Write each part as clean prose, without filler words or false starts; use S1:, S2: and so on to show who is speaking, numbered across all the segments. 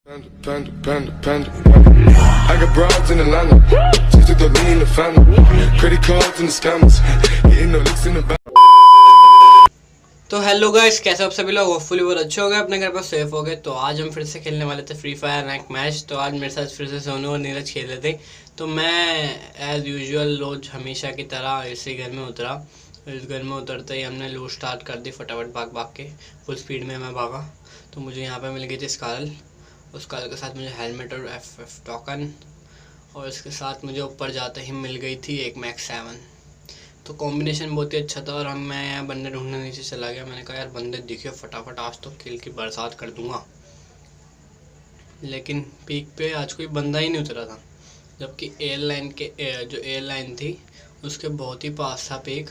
S1: I got broads in Atlanta. Just took the lean in the family. Credit cards and the scammers. Hitting the licks in the back.
S2: तो hello guys, कैसे आप सभी लोग? Hopefully बहुत अच्छे हो गए, अपने घर पर सेफ हो गए। तो आज हम फिर से खेलने वाले थे फ्री फायर रैंक मैच। तो आज मेरे साथ फिर से सोनू और नीरज खेल रहे थे। तो मैं एज़ यूजुअल रोज हमेशा की तरह इसी घर में उतरा। इस घर में उतरते ही हमने लूट स्टार्ट कर दी, फटाफट भाग भाग के फुल स्पीड में मैं भागा। तो मुझे यहाँ पर मिल गई थी स्कारल। उस कार के साथ मुझे हेलमेट और FF टोकन, और इसके साथ मुझे ऊपर जाते ही मिल गई थी एक मैक्स 7। तो कॉम्बिनेशन बहुत ही अच्छा था। और मैं यहाँ बंदे ढूंढने नीचे चला गया। मैंने कहा यार बंदे दिखे फटाफट, आज तो किल की बरसात कर दूंगा। लेकिन पीक पे आज कोई बंदा ही नहीं उतरा था, जबकि एयरलाइन के जो एयरलाइन थी उसके बहुत ही पास था पीक,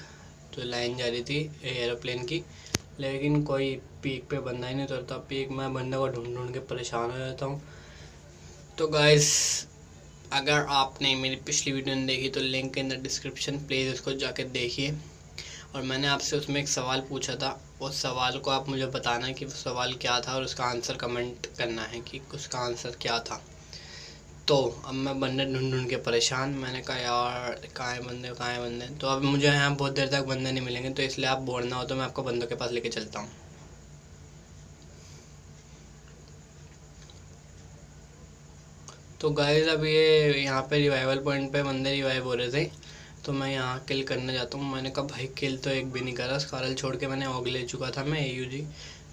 S2: जो लाइन जा रही थी एरोप्लेन की। लेकिन कोई पीक पे बंदा ही नहीं उतरता। पीक मैं बंदे को ढूंढ ढूंढ के परेशान हो जाता हूँ। तो गाइस, अगर आपने मेरी पिछली वीडियो नहीं देखी तो link in the description, please उसको जाके देखिए। और मैंने आपसे उसमें एक सवाल पूछा था, उस सवाल को आप मुझे बताना है कि वो सवाल क्या था, और उसका आंसर कमेंट करना है कि उसका आंसर क्या था। तो अब मैं बंदे ढूंढ ढूंढ के परेशान। मैंने कहा यार कहाँ है बंदे, कहाँ है बंदे। तो अब मुझे यहाँ बहुत देर तक बंदे नहीं मिलेंगे, तो इसलिए आप बोर ना हो तो मैं आपको बंदों के पास लेके चलता हूँ। तो गाइस, अब ये यहाँ पे रिवाइवल पॉइंट पे बंदे रिवाइव हो रहे थे, तो मैं यहाँ किल करने जाता हूँ। मैंने कहा भाई किल तो एक भी नहीं करा, स्कारल छोड़ के मैंने ऑग ले चुका था मैं AUG।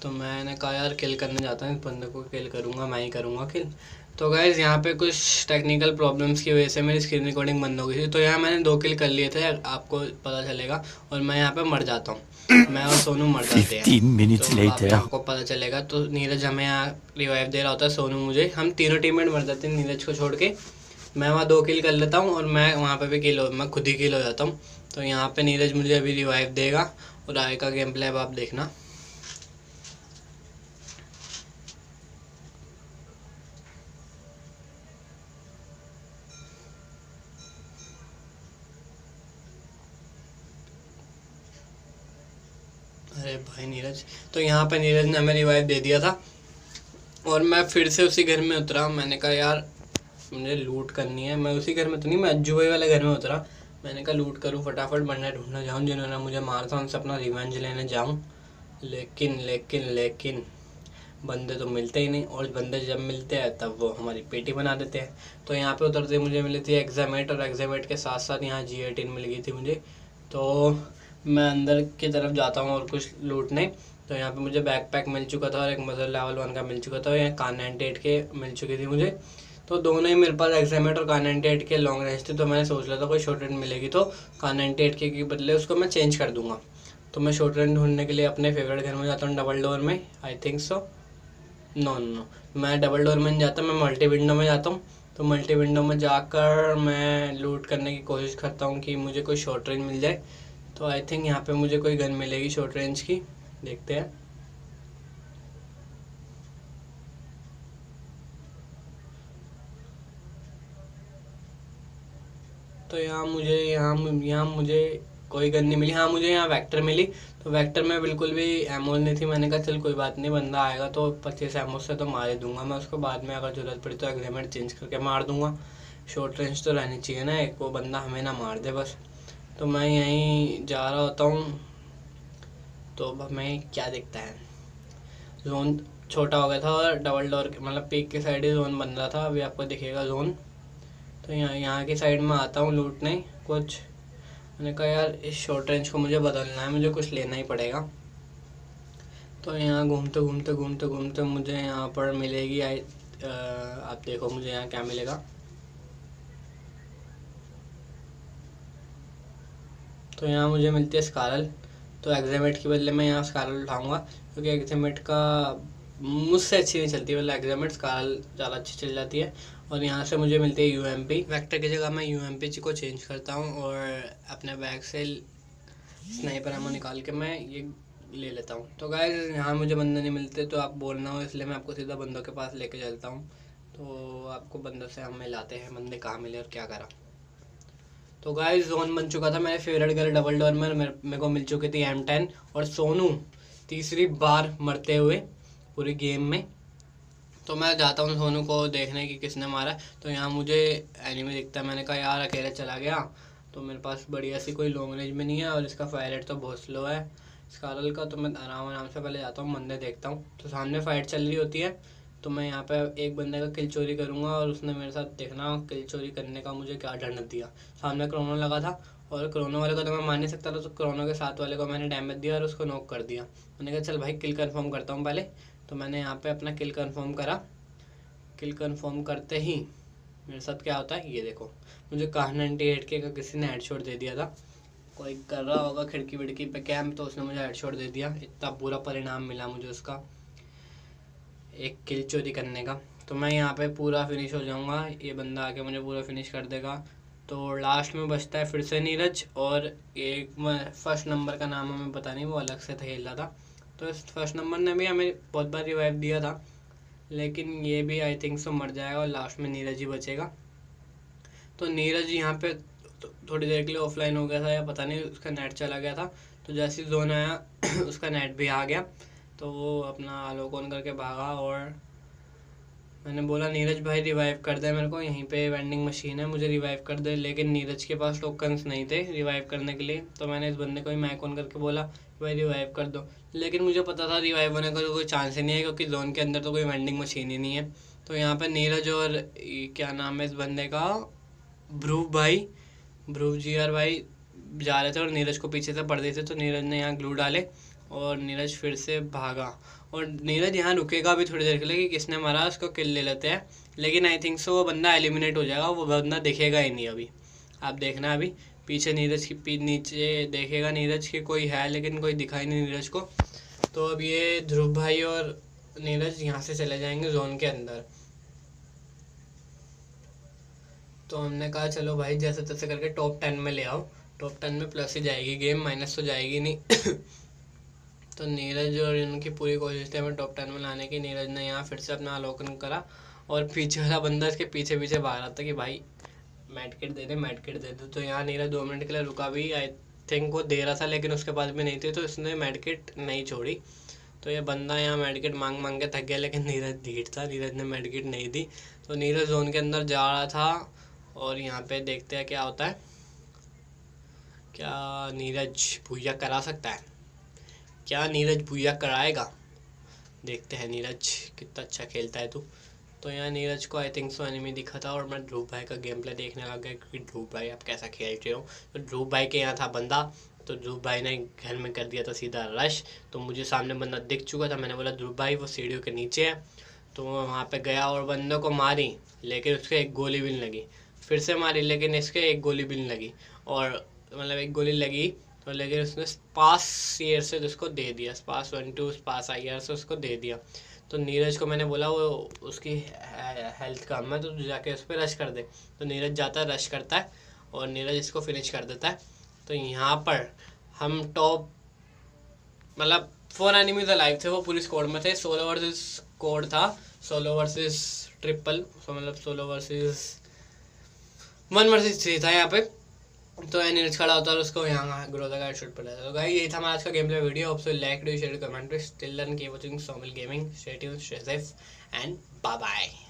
S2: तो मैंने कहा यार किल करने जाता हूँ, इस बंदे को किल करूँगा, मैं ही करूँगा किल। तो गाइस, यहाँ पे कुछ टेक्निकल प्रॉब्लम्स की वजह से मेरी स्क्रीन रिकॉर्डिंग बंद हो गई थी। तो यहाँ मैंने 2 किल कर लिए थे, आपको पता चलेगा। और मैं यहाँ पे मर जाता हूँ, मैं और सोनू मर जाते हैं।
S3: 15 minutes
S2: तो
S3: later.
S2: आपको पता चलेगा। तो नीरज हमें यहाँ रिवाइव दे रहा होता है, सोनू मुझे, हम तीनों टीममेट मर जाते हैं नीरज को छोड़ के। मैं वहाँ 2 किल कर लेता हूँ और मैं वहाँ पे भी मैं खुद ही किल हो जाता हूँ। तो यहाँ पे नीरज मुझे अभी रिवाइव देगा और आगे का गेम प्ले अब आप देखना। अरे भाई नीरज, तो यहाँ पे नीरज ने हमें रिवाइव दे दिया था और मैं फिर से उसी घर में उतरा। मैंने कहा यार मुझे लूट करनी है। मैं उसी घर में तो नहीं, मैं अज्जू भाई वाले घर में उतरा। मैंने कहा लूट करूँ, फटाफट बंदे ढूंढने जाऊँ जिन्होंने मुझे मारा था, उनसे अपना रिवेंज लेने जाऊँ। लेकिन लेकिन लेकिन बंदे तो मिलते ही नहीं, और बंदे जब मिलते हैं तब वो हमारी पेटी बना देते हैं। तो यहाँ पे उतरते मुझे मिली थी एग्जामेट, और एग्जामेट के साथ साथ यहाँ G18 मिल गई थी मुझे। तो मैं अंदर की तरफ जाता हूँ और कुछ लूटने। तो यहाँ पे मुझे बैकपैक मिल चुका था और एक मदर लेवल 1 का मिल चुका था, और यहाँ कार 98 के मिल चुकी थी मुझे। तो दोनों ही मेरे पास एग्जामेट और कार 98 के लॉन्ग रेंज थे। तो मैंने सोच लिया था कोई शॉर्ट रेंज मिलेगी तो कार 98 के बदले उसको मैं चेंज कर दूंगा। तो मैं शॉर्ट रेंज ढूंढने के लिए अपने फेवरेट घर में जाता हूँ, डबल डोर में। I think so, no no, मैं डबल डोर में नहीं जाता, मैं मल्टी विंडो में जाता हूँ। तो मल्टी विंडो में जाकर मैं लूट करने की कोशिश करता हूँ कि मुझे कोई शॉर्ट रेंज मिल जाए। तो आई थिंक यहाँ पे मुझे कोई गन मिलेगी शॉर्ट रेंज की, देखते हैं। तो यहाँ मुझे कोई गन नहीं मिली। हाँ, मुझे यहाँ वेक्टर मिली। तो वेक्टर में बिल्कुल भी एमो नहीं थी। मैंने कहा चल कोई बात नहीं, बंदा आएगा तो 25 एमो से तो मार ही दूंगा मैं उसको, बाद में अगर जरूरत पड़ी तो एग्रीमेंट चेंज करके मार दूंगा। शॉर्ट रेंज तो रहनी चाहिए ना, एक वो बंदा हमें ना मार दे बस। तो मैं यहीं जा रहा होता हूँ। तो अब हमें क्या दिखता है, जोन छोटा हो गया था और डबल डोर मतलब पीक के साइड ही जोन बन रहा था। अभी आपको दिखेगा जोन। तो यहाँ की साइड में आता हूँ लूटने कुछ। मैंने कहा यार इस शॉर्ट रेंज को मुझे बदलना है, मुझे कुछ लेना ही पड़ेगा। तो यहाँ घूमते घूमते घूमते घूमते मुझे यहाँ पर मिलेगी आप देखो मुझे यहाँ क्या मिलेगा। तो यहाँ मुझे मिलती है स्कारल। तो एग्जामेट के बदले मैं यहाँ स्कारल उठाऊँगा, क्योंकि एग्जामेट का मुझसे अच्छी नहीं चलती, मतलब एग्जामेट स्कारल ज़्यादा अच्छी चल जाती है। और यहाँ से मुझे मिलती है UMP। वेक्टर की जगह मैं UMP को चेंज करता हूँ और अपने बैग से स्नाइपर एमो निकाल के मैं ये ले लेता हूँ। तो गाइस, यहाँ मुझे बंदे नहीं मिलते, तो आप बोलना हो, इसलिए मैं आपको सीधा बंदों के पास लेके चलता हूँ। तो आपको बंदों से हम मिलाते हैं, बंदे कहाँ मिले और क्या करा। तो गाइस, जोन बन चुका था मेरे फेवरेट घर डबल डोर में। मेरे को मिल चुकी थी M10 और सोनू तीसरी बार मरते हुए पूरी गेम में। तो मैं जाता हूँ सोनू को देखने की किसने मारा। तो यहाँ मुझे एनिमी दिखता है, मैंने कहा यार अकेले चला गया, तो मेरे पास बढ़िया सी कोई लॉन्ग रेंज में नहीं है और इसका फायर रेट तो बहुत स्लो है स्कारल का। तो मैं आराम से पहले जाता हूँ, बंदे देखता हूँ। तो सामने फाइट चल रही होती है, तो मैं यहाँ पे एक बंदे का किल चोरी करूँगा और उसने मेरे साथ देखना किल चोरी करने का मुझे क्या डंड दिया। सामने क्रोनो लगा था और क्रोनो वाले को तो मैं मान नहीं सकता था, तो क्रोनो के साथ वाले को मैंने डैमेज दिया और उसको नॉक कर दिया। मैंने कहा चल भाई किल कंफर्म करता हूँ पहले। तो मैंने यहाँ पे अपना किल कंफर्म करा। किल कंफर्म करते ही मेरे साथ क्या होता है ये देखो, मुझे कहा 98 के का किसी ने हेडशॉट दे दिया था। कोई कर रहा होगा खिड़की विड़की पे कैम्प, तो उसने मुझे हेडशॉट दे दिया। इतना बुरा परिणाम मिला मुझे उसका एक किल चोरी करने का। तो मैं यहाँ पे पूरा फिनिश हो जाऊँगा, ये बंदा आके मुझे पूरा फिनिश कर देगा। तो लास्ट में बचता है फिर से नीरज, और एक फर्स्ट नंबर का नाम हमें पता नहीं, वो अलग से खेल रहा था। तो इस फर्स्ट नंबर ने भी हमें बहुत बार रिवाइव दिया था, लेकिन ये भी आई थिंक सो मर जाएगा और लास्ट में नीरज ही बचेगा। तो नीरज यहाँ पे थोड़ी देर के लिए ऑफलाइन हो गया था या पता नहीं उसका नेट चला गया था। तो जैसे ही जोन आया उसका नेट भी आ गया, तो वो अपना लॉक ऑन करके भागा और मैंने बोला नीरज भाई रिवाइव कर दे मेरे को, यहीं पे वेंडिंग मशीन है, मुझे रिवाइव कर दे। लेकिन नीरज के पास टोकन्स नहीं थे रिवाइव करने के लिए। तो मैंने इस बंदे को ही माइक ऑन करके बोला भाई रिवाइव कर दो, लेकिन मुझे पता था रिवाइव होने का तो कोई चांस ही नहीं है, क्योंकि जोन के अंदर तो कोई वेंडिंग मशीन ही नहीं है। तो यहाँ पे नीरज और क्या नाम है इस बंदे का, ध्रुव GR भाई जा रहे थे और नीरज को पीछे से पड़ रहे थे। तो नीरज ने यहाँ ग्लू डाले और नीरज फिर से भागा, और नीरज यहाँ रुकेगा भी थोड़ी देर के लिए कि किसने मारा, उसको किल ले लेते हैं। लेकिन आई थिंक सो वो बंदा एलिमिनेट हो जाएगा, वो बंदा दिखेगा ही नहीं अभी। आप देखना अभी पीछे नीरज की नीचे देखेगा नीरज की कोई है, लेकिन कोई दिखाई नहीं नीरज को। तो अब ये ध्रुव भाई और नीरज यहाँ से चले जाएंगे जोन के अंदर। तो हमने कहा चलो भाई जैसे तैसे करके टॉप 10 में ले आओ, टॉप 10 में प्लस ही जाएगी गेम, माइनस तो जाएगी नहीं। तो नीरज और इनकी पूरी कोशिश थी हमें टॉप 10 में लाने की। नीरज ने यहाँ फिर से अपना अवलोकन करा और पीछे वाला बंदा इसके पीछे पीछे भाग रहा था कि भाई मैड किट दे दे। तो यहाँ नीरज 2 मिनट के लिए रुका भी, आई थिंक वो दे रहा था लेकिन उसके पास भी नहीं थी, तो इसने मैड किट नहीं छोड़ी। तो ये बंदा यहाँ मैड किट मांग के थक गया, लेकिन नीरज ढीठ था, नीरज ने मैड किट नहीं दी। तो नीरज जोन के अंदर जा रहा था और यहाँ पे देखते हैं क्या होता है। क्या नीरज भूया करा सकता है, क्या नीरज भूया कराएगा, देखते हैं नीरज कितना अच्छा खेलता है तू। तो यहाँ नीरज को आई थिंक सो एनिमी दिखा था और मैं ध्रुव भाई का गेम प्ले देखने लग गया कि ध्रुव भाई आप कैसा खेल रहे हो। तो ध्रुव भाई के यहाँ था बंदा, तो ध्रुव भाई ने घर में कर दिया था सीधा रश। तो मुझे सामने बंदा दिख चुका था, मैंने बोला ध्रुव भाई वो सीढ़ियों के नीचे है। तो मैं वहाँ पे गया और बंदों को मारी, लेकिन उसके एक गोली भी नहीं लगी। फिर से मारी लेकिन इसके एक गोली भी नहीं लगी, और मतलब एक गोली लगी तो लेकिन उसने स्पास ईयर से उसको दे दिया, स्पास 1-2 स्पास IR से उसको दे दिया। तो नीरज को मैंने बोला वो उसकी हेल्थ कम है तो जाके उस पर रश कर दे। तो नीरज जाता है, रश करता है और नीरज इसको फिनिश कर देता है। तो यहाँ पर हम टॉप मतलब 4 एनिमीज अलाइव थे, वो पूरी स्क्वाड में थे। 16 वर्सेस स्क्वाड था, 16 वर्सेस ट्रिपल, मतलब 16 वर्सेस 1 वर्सेस 3 था यहाँ पे। तो नीरज खड़ा होता है और उसको यहाँ ग्रोजा का हेडशॉट पड़ा था। तो गाइस यही था हमारा आज का game play video. Hope so like, do share, comment, still learn, keep watching Somil gaming, stay tuned, stay safe and bye bye.